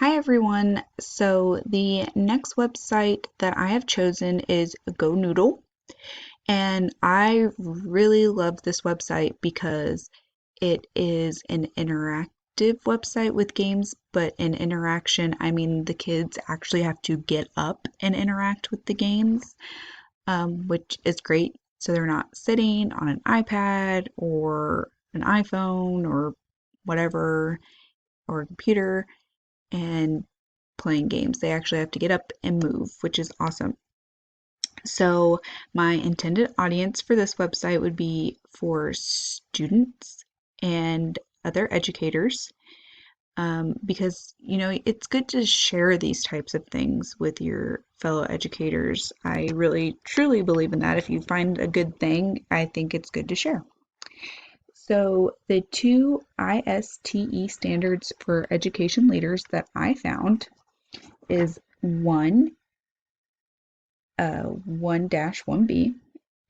Hi everyone. So the next website that I have chosen is GoNoodle, and I really love this website because it is an interactive website with games, but in interaction, I mean the kids actually have to get up and interact with the games, which is great. So they're not sitting on an iPad or an iPhone or whatever or a computer and playing games. They actually have to get up and move, which is awesome. So, my intended audience for this website would be for students and other educators because, it's good to share these types of things with your fellow educators. I really, truly believe in that. If you find a good thing, I think it's good to share. So, the two ISTE standards for education leaders that I found is 1-1B,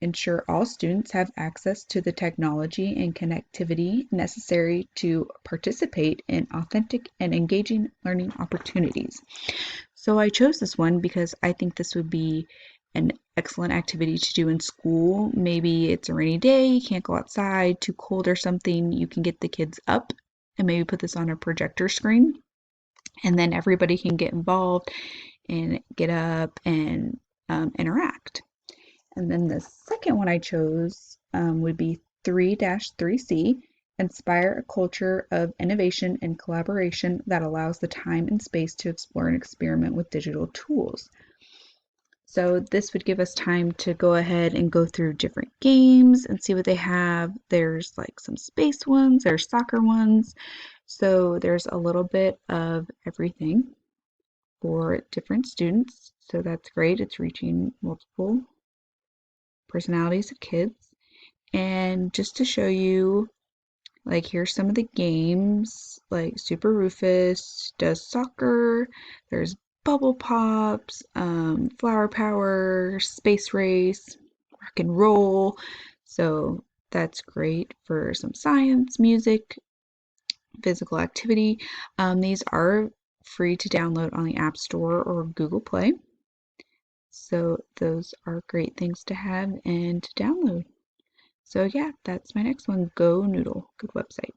ensure all students have access to the technology and connectivity necessary to participate in authentic and engaging learning opportunities. So I chose this one because I think this would be an excellent activity to do in school. Maybe it's a rainy day, you can't go outside, too cold or something. You can get the kids up and maybe put this on a projector screen, and then everybody can get involved and get up and interact. And then the second one I chose would be 3-3C, inspire a culture of innovation and collaboration that allows the time and space to explore and experiment with digital tools. So this would give us time to go ahead and go through different games and see what they have. There's like some space ones, there's soccer ones. So there's a little bit of everything for different students. So that's great. It's reaching multiple personalities of kids. And just to show you, like, here's some of the games. Like Super Rufus does soccer. There's Bubble Pops, Flower Power, Space Race, Rock and Roll. So that's great for some science, music, physical activity. These are free to download on the App Store or Google Play. So those are great things to have and to download. So yeah, that's my next one, GoNoodle. Good website.